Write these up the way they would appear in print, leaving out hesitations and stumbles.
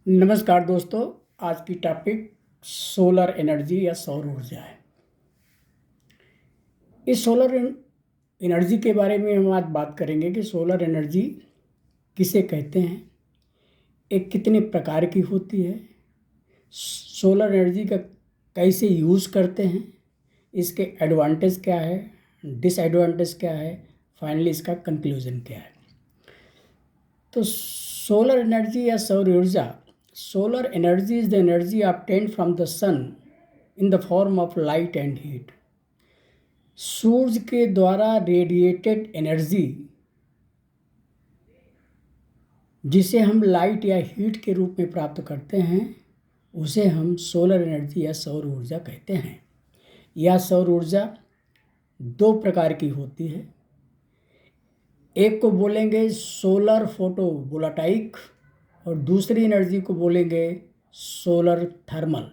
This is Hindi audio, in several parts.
नमस्कार दोस्तों। आज की टॉपिक सोलर एनर्जी या सौर ऊर्जा है। इस सोलर एनर्जी के बारे में हम आज बात करेंगे कि सोलर एनर्जी किसे कहते हैं, एक कितने प्रकार की होती है, सोलर एनर्जी का कैसे यूज़ करते हैं, इसके एडवांटेज क्या है, डिसएडवांटेज क्या है, फाइनली इसका कंक्लूजन क्या है। तो सोलर एनर्जी या सौर ऊर्जा, solar energy is the energy obtained from the sun in the form of light and heat। सूरज के द्वारा रेडिएटेड एनर्जी जिसे हम लाइट या हीट के रूप में प्राप्त करते हैं उसे हम सोलर एनर्जी या सौर ऊर्जा कहते हैं। यह सौर ऊर्जा दो प्रकार की होती है। एक को बोलेंगे सोलर फोटोवोल्टाइक और दूसरी एनर्जी को बोलेंगे सोलर थर्मल।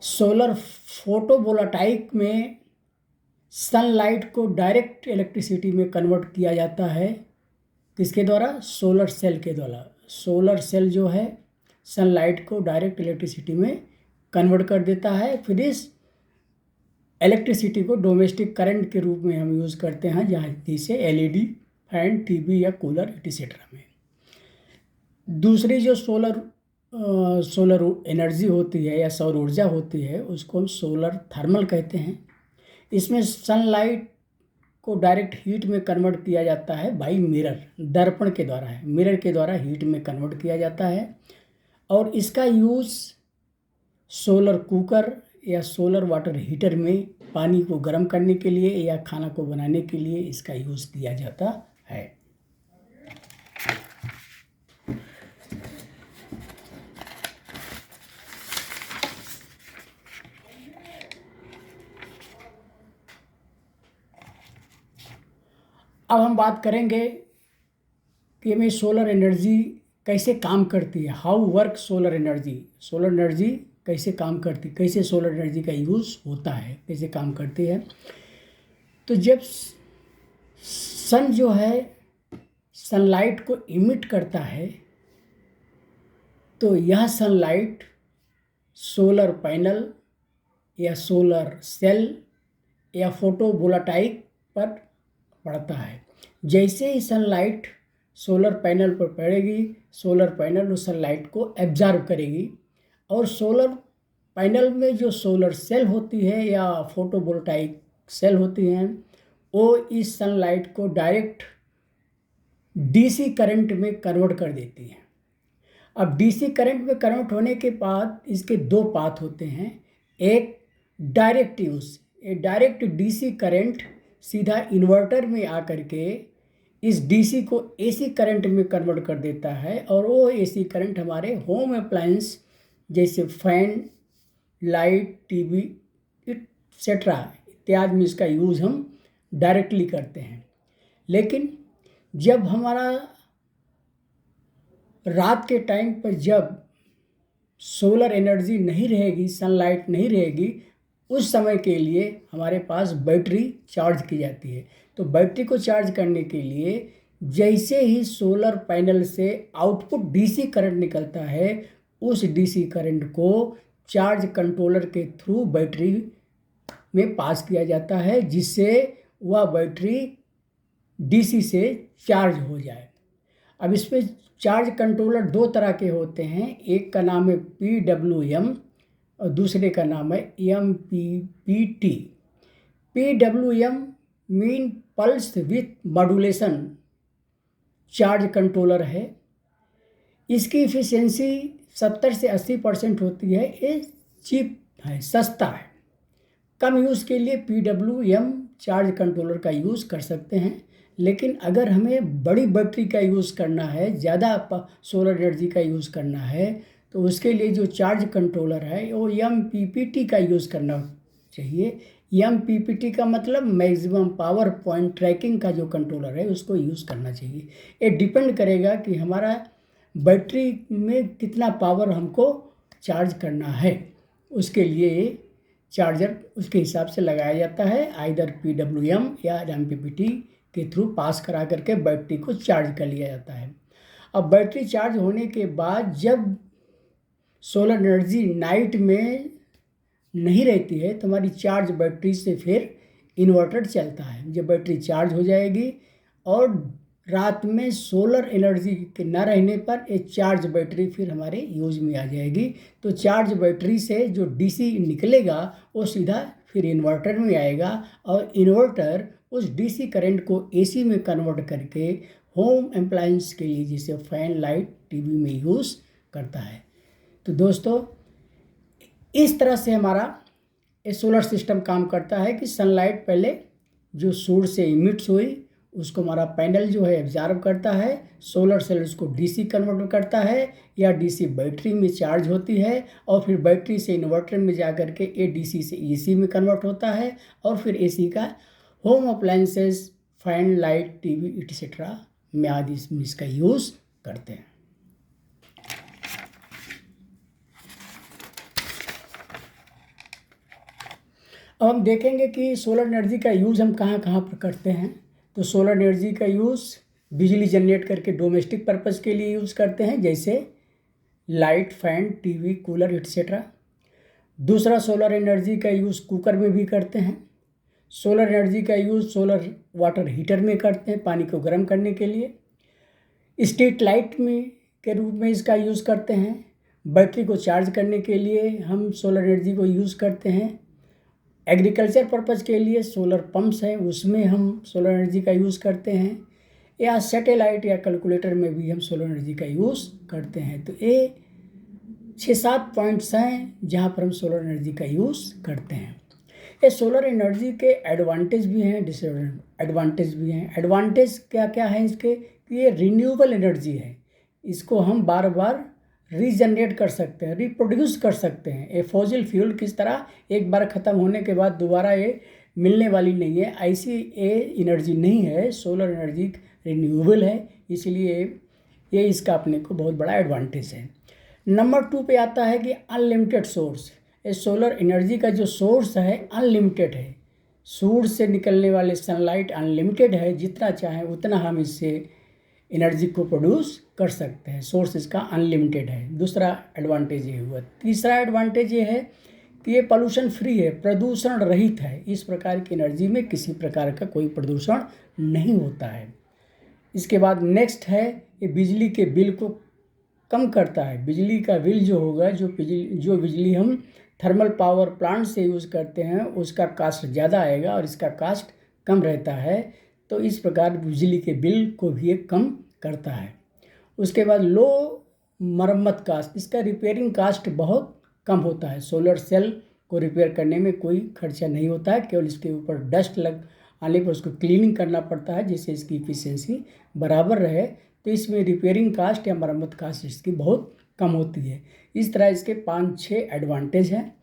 सोलर फोटोवोल्टाइक में सनलाइट को डायरेक्ट इलेक्ट्रिसिटी में कन्वर्ट किया जाता है। किसके द्वारा? सोलर सेल के द्वारा। सोलर सेल जो है सनलाइट को डायरेक्ट इलेक्ट्रिसिटी में कन्वर्ट कर देता है। फिर इस इलेक्ट्रिसिटी को डोमेस्टिक करंट के रूप में हम यूज़ करते हैं, जहाँ जैसे एलईडी, फैन, टीवी या कूलर एटसेट्रा में। दूसरी जो सोलर एनर्जी होती है या सौर ऊर्जा होती है उसको हम सोलर थर्मल कहते हैं। इसमें सनलाइट को डायरेक्ट हीट में कन्वर्ट किया जाता है बाई मिरर, दर्पण के द्वारा है, मिरर के द्वारा हीट में कन्वर्ट किया जाता है। और इसका यूज़ सोलर कुकर या सोलर वाटर हीटर में पानी को गर्म करने के लिए या खाना को बनाने के लिए इसका यूज़ किया जाता है। अब हम बात करेंगे कि हमें सोलर एनर्जी कैसे काम करती है, how work solar energy. Solar energy कैसे काम करती, कैसे सोलर एनर्जी का यूज़ होता है, कैसे काम करती है। तो जब सन जो है सनलाइट को इमिट करता है तो यह सनलाइट सोलर पैनल या सोलर सेल या फोटोवोल्टाइक पर पड़ता है। जैसे ही सनलाइट सोलर पैनल पर पड़ेगी, सोलर पैनल उस सनलाइट को एब्जॉर्ब करेगी और सोलर पैनल में जो सोलर सेल होती है या फोटोवोल्टाइक सेल होती हैं वो इस सनलाइट को डायरेक्ट डीसी करंट में कन्वर्ट कर देती हैं। अब डीसी करंट में कन्वर्ट होने के बाद इसके दो पाथ होते हैं। एक डायरेक्ट यूज़, ये डायरेक्ट डीसी करंट सीधा इन्वर्टर में आकर के इस डीसी को एसी करंट में कन्वर्ट कर देता है और वो एसी करंट हमारे होम अप्लायंस जैसे फैन, लाइट, टीवी एटसेट्रा इत्यादि में इसका यूज़ हम डायरेक्टली करते हैं। लेकिन जब हमारा रात के टाइम पर जब सोलर एनर्जी नहीं रहेगी, सनलाइट नहीं रहेगी, उस समय के लिए हमारे पास बैटरी चार्ज की जाती है। तो बैटरी को चार्ज करने के लिए जैसे ही सोलर पैनल से आउटपुट डीसी करंट निकलता है उस डीसी करंट को चार्ज कंट्रोलर के थ्रू बैटरी में पास किया जाता है जिससे वह बैटरी डीसी से चार्ज हो जाए। अब इसमें चार्ज कंट्रोलर दो तरह के होते हैं, एक का नाम है PWM और दूसरे का नाम है MPPT। PWM mean pulse with modulation charge controller है। इसकी इफ़िशियंसी 70 से 80% होती है। ये चीप है, सस्ता है। कम यूज़ के लिए PWM चार्ज कंट्रोलर का यूज़ कर सकते हैं। लेकिन अगर हमें बड़ी बैटरी का यूज़ करना है, ज़्यादा सोलर एनर्जी का यूज़ करना है, तो उसके लिए जो चार्ज कंट्रोलर है वो MPPT का यूज़ करना चाहिए। MPPT का मतलब मैक्सिमम पावर पॉइंट ट्रैकिंग का जो कंट्रोलर है उसको यूज़ करना चाहिए। ये डिपेंड करेगा कि हमारा बैटरी में कितना पावर हमको चार्ज करना है, उसके लिए चार्जर उसके हिसाब से लगाया जाता है। आइदर PWM या MPPT के थ्रू पास करा करके बैटरी को चार्ज कर लिया जाता है। अब बैटरी चार्ज होने के बाद जब सोलर एनर्जी नाइट में नहीं रहती है तो हमारी चार्ज बैटरी से फिर इन्वर्टर चलता है। जब बैटरी चार्ज हो जाएगी और रात में सोलर एनर्जी के न रहने पर ये चार्ज बैटरी फिर हमारे यूज में आ जाएगी। तो चार्ज बैटरी से जो डीसी निकलेगा वो सीधा फिर इन्वर्टर में आएगा और इन्वर्टर उस डीसी करंट को एसी में कन्वर्ट करके होम अप्लायंस के लिए जैसे फैन, लाइट, टीवी में यूज़ करता है। तो दोस्तों इस तरह से हमारा ये सोलर सिस्टम काम करता है कि सनलाइट पहले जो सूरज से इमिट्स हुई उसको हमारा पैनल जो है एब्जॉर्ब करता है, सोलर सेल उसको डीसी कन्वर्ट करता है या डीसी बैटरी में चार्ज होती है और फिर बैटरी से इन्वर्टर में जा कर के ये डीसी से एसी में कन्वर्ट होता है और फिर एसी का home appliances, fan, light, TV etcetera में आदि इसका यूज़ करते हैं। अब हम देखेंगे कि सोलर एनर्जी का यूज़ हम कहाँ कहाँ पर करते हैं। तो सोलर एनर्जी का यूज़ बिजली जनरेट करके डोमेस्टिक पर्पज़ के लिए यूज़ करते हैं, जैसे light, fan, TV, cooler etcetera. दूसरा सोलर एनर्जी का यूज़ कुकर में भी करते हैं। सोलर एनर्जी का यूज़ सोलर वाटर हीटर में करते हैं, पानी को गर्म करने के लिए। स्ट्रीट लाइट में के रूप में इसका यूज़ करते हैं। बैटरी को चार्ज करने के लिए हम सोलर एनर्जी को यूज़ करते हैं। एग्रीकल्चर पर्पज़ के लिए सोलर पंप्स हैं, उसमें हम सोलर एनर्जी का यूज़ करते हैं, या सैटेलाइट या कैलकुलेटर में भी हम सोलर एनर्जी का यूज़ करते हैं। तो ये 6-7 पॉइंट्स हैं जहाँ पर हम सोलर एनर्जी का यूज़ करते हैं। ये सोलर एनर्जी के एडवांटेज भी हैं, डिसएडवांटेज भी हैं। एडवांटेज क्या क्या है इसके कि ये रिन्यूएबल एनर्जी है, इसको हम बार बार रीजनरेट कर सकते हैं, रिप्रोड्यूस कर सकते हैं। ये फॉसिल फ्यूल किस तरह एक बार ख़त्म होने के बाद दोबारा ये मिलने वाली नहीं है, ऐसी ये एनर्जी नहीं है। सोलर एनर्जी रिन्यूएबल है, इसलिए ये इसका अपने को बहुत बड़ा एडवांटेज है। नंबर 2 पे आता है कि अनलिमिटेड सोर्स। ये सोलर एनर्जी का जो सोर्स है अनलिमिटेड है, सूरज से निकलने वाले सनलाइट अनलिमिटेड है, जितना चाहें उतना हम इससे एनर्जी को प्रोड्यूस कर सकते हैं। सोर्स इसका अनलिमिटेड है, दूसरा एडवांटेज ये हुआ। तीसरा एडवांटेज ये है कि ये पोल्यूशन फ्री है, प्रदूषण रहित है। इस प्रकार की एनर्जी में किसी प्रकार का कोई प्रदूषण नहीं होता है। इसके बाद नेक्स्ट है ये बिजली के बिल को कम करता है। बिजली का बिल जो होगा, जो बिजली हम थर्मल पावर प्लांट से यूज़ करते हैं उसका कास्ट ज़्यादा आएगा और इसका कास्ट कम रहता है। तो इस प्रकार बिजली के बिल को भी ये कम करता है। उसके बाद लो मरम्मत कास्ट, इसका रिपेयरिंग कास्ट बहुत कम होता है। सोलर सेल को रिपेयर करने में कोई खर्चा नहीं होता है, केवल इसके ऊपर डस्ट लग आने पर उसको क्लीनिंग करना पड़ता है जिससे इसकी इफिशियंसी बराबर रहे। तो इसमें रिपेयरिंग कास्ट या मरम्मत कास्ट इसकी बहुत कम होती है। इस तरह इसके 5-6 एडवांटेज हैं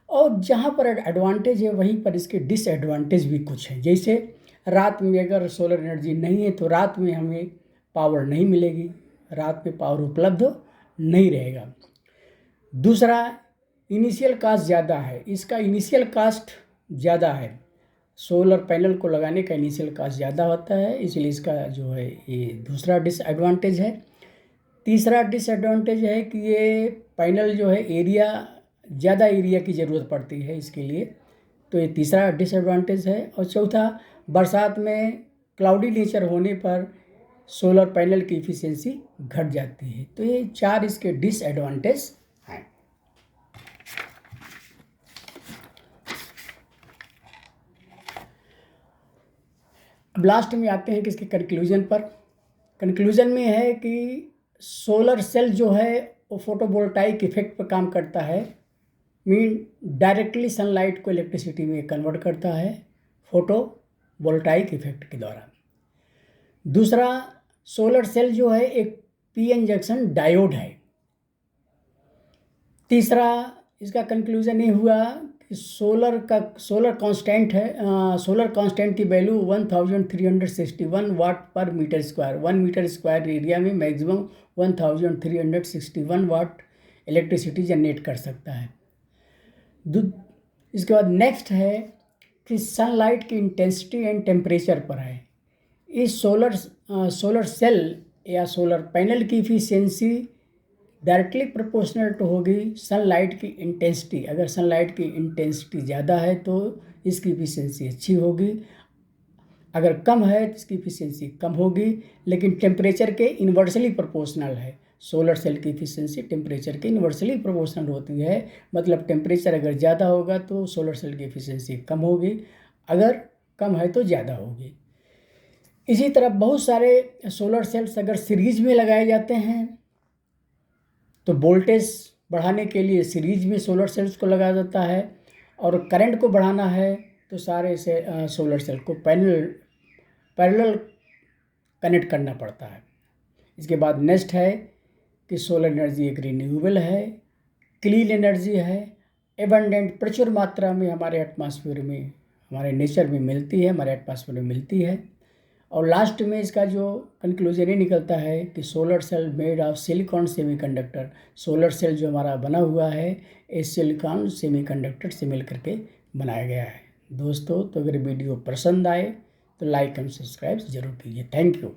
और जहाँ पर एडवांटेज है वहीं पर इसके डिसएडवांटेज भी कुछ हैं। जैसे रात में अगर सोलर एनर्जी नहीं है तो रात में हमें पावर नहीं मिलेगी, रात में पावर उपलब्ध नहीं रहेगा। दूसरा इनिशियल कास्ट ज़्यादा है, इसका इनिशियल कास्ट ज़्यादा है। सोलर पैनल को लगाने का इनिशियल कास्ट ज़्यादा होता है, इसलिए इसका जो है ये दूसरा डिसएडवांटेज है। तीसरा डिसएडवांटेज है कि ये पैनल जो है ज़्यादा एरिया की ज़रूरत पड़ती है इसके लिए, तो ये तीसरा डिसएडवांटेज है। और चौथा, बरसात में क्लाउडी नेचर होने पर सोलर पैनल की इफिशियंसी घट जाती है। तो ये 4 इसके डिसएडवांटेज हैं। अब लास्ट में आते हैं कि इसके कंक्लूजन पर। कंक्लूजन में है कि सोलर सेल जो है वो फोटोवोल्टाइक इफेक्ट पर काम करता है, मीन डायरेक्टली सनलाइट को इलेक्ट्रिसिटी में कन्वर्ट करता है फोटोवोल्टाइक इफेक्ट के द्वारा। दूसरा, सोलर सेल जो है एक पीएन जंक्शन डायोड है। तीसरा, इसका कंक्लूजन ये हुआ कि सोलर कांस्टेंट है, सोलर कांस्टेंट की value 1361 watt per metre square, 1 metre square area में मैक्सिमम 1361 वाट इलेक्ट्रिसिटी जनरेट कर सकता है। इसके बाद नेक्स्ट है कि सनलाइट की इंटेंसिटी एंड टेम्परेचर पर है। इस सोलर सेल या सोलर पैनल की इफिशियंसी डायरेक्टली प्रोपोर्शनल टू होगी सनलाइट की इंटेंसिटी। अगर सनलाइट की इंटेंसिटी ज़्यादा है तो इसकी इफिशियंसी अच्छी होगी, अगर कम है तो इसकी इफिशियंसी कम होगी। लेकिन टेम्परेचर के इन्वर्सली प्रोपोर्शनल है। सोलर सेल की इफिशियंसी टेम्परेचर के इन्वर्सली प्रोपोर्शनल होती है। मतलब टेम्परेचर अगर ज़्यादा होगा तो सोलर सेल की इफिशियंसी कम होगी, अगर कम है तो ज़्यादा होगी। इसी तरह बहुत सारे सोलर सेल्स अगर सीरीज में लगाए जाते हैं तो वोल्टेज बढ़ाने के लिए सीरीज में सोलर सेल्स को लगाया जाता है, और करंट को बढ़ाना है तो सारे से सोलर सेल को पैरेलल कनेक्ट करना पड़ता है। इसके बाद नेक्स्ट है कि सोलर एनर्जी एक रिन्यूएबल है, क्लीन एनर्जी है, एबंडेंट प्रचुर मात्रा में हमारे एटमॉस्फेयर में, हमारे नेचर में मिलती है, हमारे एटमॉस्फेयर में मिलती है। और लास्ट में इसका जो कंक्लूजन ये निकलता है कि solar cell made of silicon semiconductor, solar cell जो हमारा बना हुआ है ये सिलिकॉन सेमीकंडक्टर से मिल करके बनाया गया है। दोस्तों, तो अगर वीडियो पसंद आए तो लाइक एंड सब्सक्राइब ज़रूर कीजिए। Thank you.